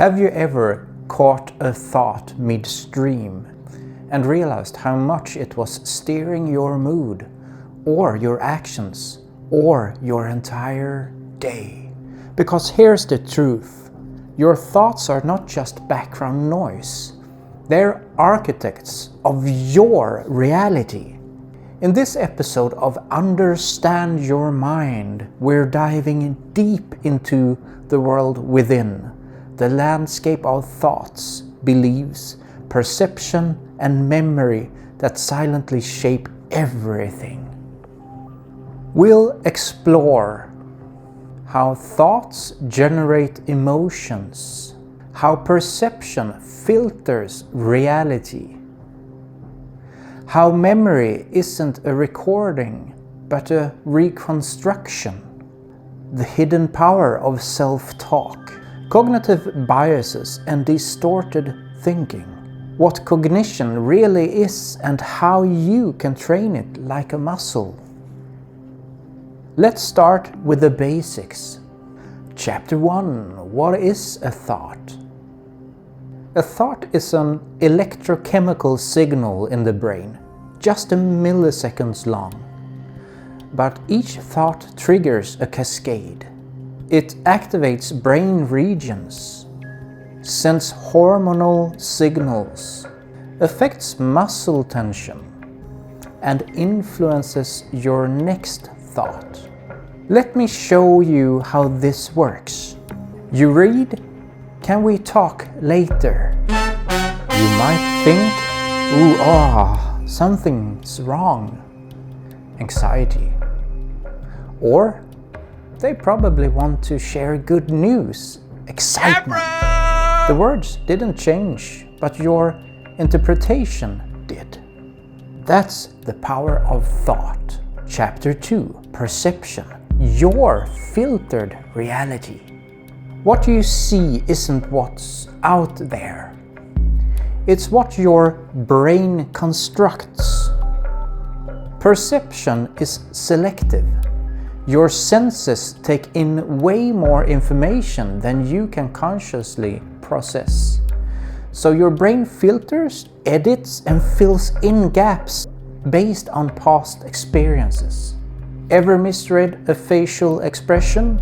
Have you ever caught a thought midstream and realized how much it was steering your mood, or your actions, or your entire day? Because here's the truth. Your thoughts are not just background noise. They're architects of your reality. In this episode of Understand Your Mind, we're diving deep into the world within, the landscape of thoughts, beliefs, perception, and memory that silently shape everything. We'll explore how thoughts generate emotions, how perception filters reality, how memory isn't a recording but a reconstruction, the hidden power of self-talk, cognitive biases and distorted thinking, what cognition really is and how you can train it like a muscle. Let's start with the basics. Chapter 1. What is a thought? A thought is an electrochemical signal in the brain, just a millisecond long. But each thought triggers a cascade. It activates brain regions, sends hormonal signals, affects muscle tension, and influences your next thought. Let me show you how this works. You read, "Can we talk later?" You might think, something's wrong. Anxiety. Or they probably want to share good news. Excitement. The words didn't change, but your interpretation did. That's the power of thought. Chapter 2. Perception. Your filtered reality. What you see isn't what's out there. It's what your brain constructs. Perception is selective. Your senses take in way more information than you can consciously process. So your brain filters, edits, and fills in gaps based on past experiences. Ever misread a facial expression?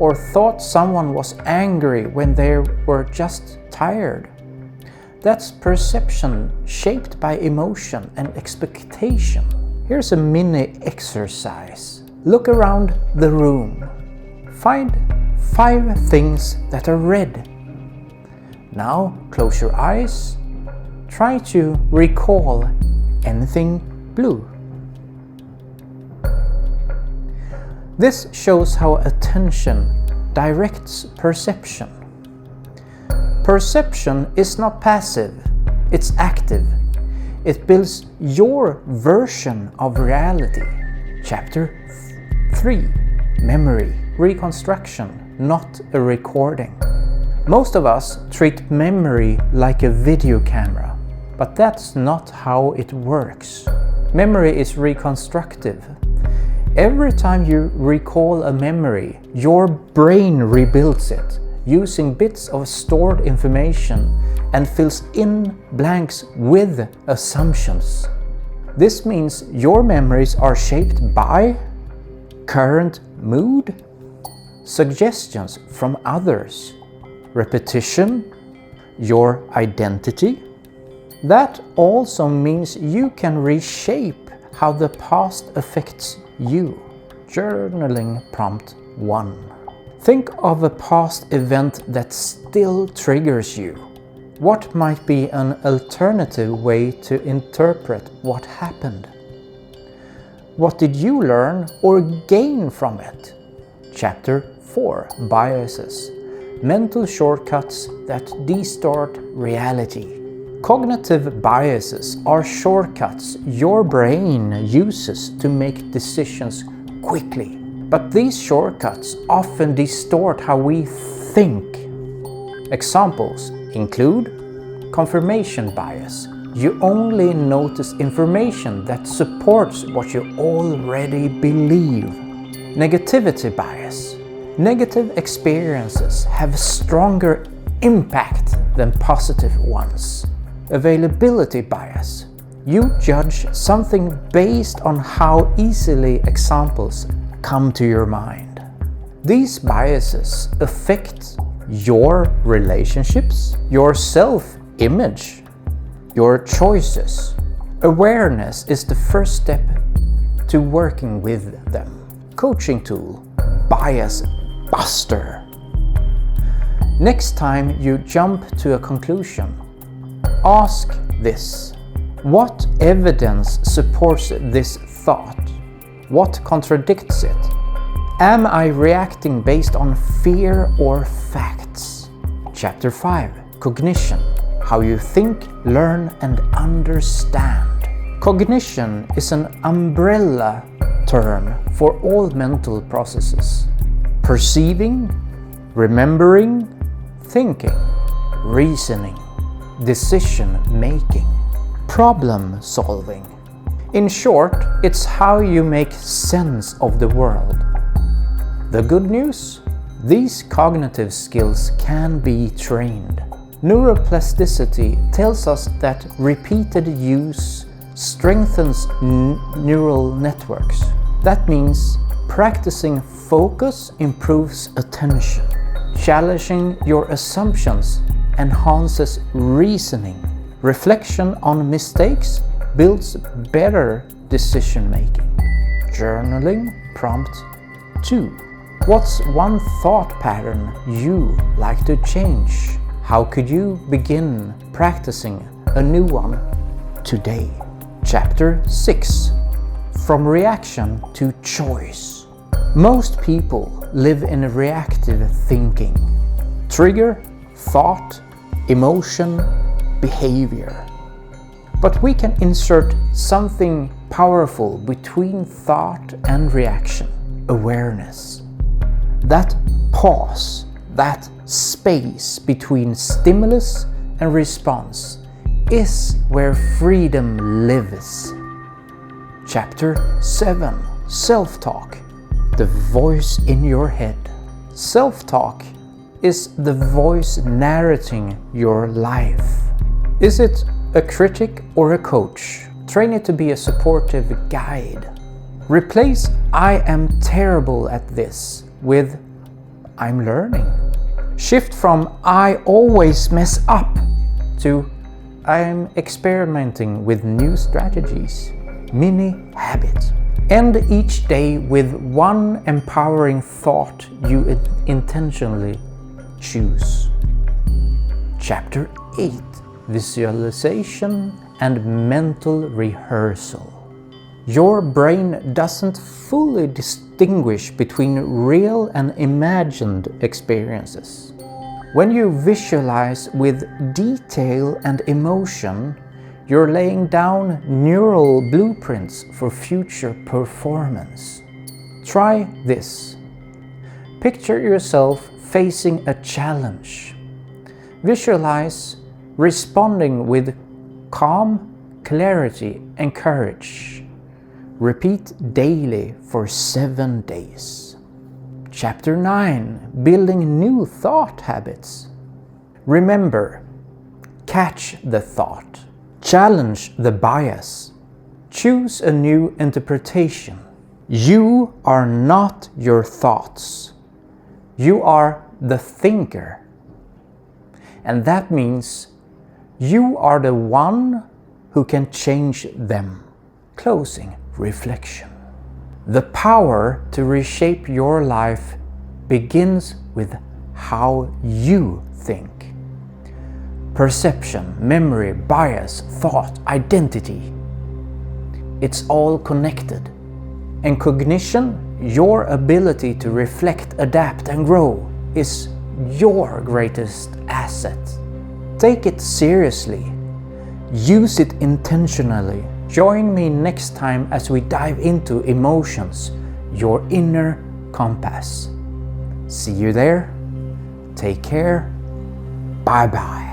Or thought someone was angry when they were just tired? That's perception shaped by emotion and expectation. Here's a mini exercise. Look around the room. Find 5 things that are red. Now close your eyes. Try to recall anything blue. This shows how attention directs perception. Perception is not passive, it's active. It builds your version of reality. Chapter 3. Memory. Reconstruction, not a recording. Most of us treat memory like a video camera, but that's not how it works. Memory is reconstructive. Every time you recall a memory, your brain rebuilds it, using bits of stored information and fills in blanks with assumptions. This means your memories are shaped by current mood, suggestions from others, repetition, your identity. That also means you can reshape how the past affects you. Journaling prompt 1. Think of a past event that still triggers you. What might be an alternative way to interpret what happened? What did you learn or gain from it? Chapter 4. Biases. Mental shortcuts that distort reality. Cognitive biases are shortcuts your brain uses to make decisions quickly. But these shortcuts often distort how we think. Examples include confirmation bias. You only notice information that supports what you already believe. Negativity bias. Negative experiences have stronger impact than positive ones. Availability bias. You judge something based on how easily examples come to your mind. These biases affect your relationships, your self-image, your choices. Awareness is the first step to working with them. Coaching tool, Bias Buster. Next time you jump to a conclusion, ask this. What evidence supports this thought? What contradicts it? Am I reacting based on fear or facts? Chapter 5. Cognition. How you think, learn, and understand. Cognition is an umbrella term for all mental processes. Perceiving, remembering, thinking, reasoning, decision making, problem solving. In short, it's how you make sense of the world. The good news? These cognitive skills can be trained. Neuroplasticity tells us that repeated use strengthens neural networks. That means practicing focus improves attention. Challenging your assumptions enhances reasoning. Reflection on mistakes builds better decision making. Journaling prompt 2. What's one thought pattern you like to change? How could you begin practicing a new one today? Chapter 6. From reaction to choice. Most people live in reactive thinking. Trigger, thought, emotion, behavior. But we can insert something powerful between thought and reaction. Awareness. That pause, that space between stimulus and response is where freedom lives. Chapter 7. Self-talk. The voice in your head. Self-talk is the voice narrating your life. Is it a critic or a coach? Train it to be a supportive guide. Replace "I am terrible at this" with "I'm learning." Shift from "I always mess up" to "I'm experimenting with new strategies." Mini habit. End each day with one empowering thought you intentionally choose. Chapter 8. Visualization and mental rehearsal. Your brain doesn't fully distinguish between real and imagined experiences. When you visualize with detail and emotion, you're laying down neural blueprints for future performance. Try this. Picture yourself facing a challenge. Visualize responding with calm, clarity, and courage. Repeat daily for 7 days. Chapter 9. Building new thought habits. Remember, catch the thought. Challenge the bias. Choose a new interpretation. You are not your thoughts. You are the thinker. And that means you are the one who can change them. Closing reflection. The power to reshape your life begins with how you think. Perception, memory, bias, thought, identity. It's all connected. And cognition, your ability to reflect, adapt, and grow, is your greatest asset. Take it seriously. Use it intentionally. Join me next time as we dive into emotions, your inner compass. See you there. Take care. Bye-bye.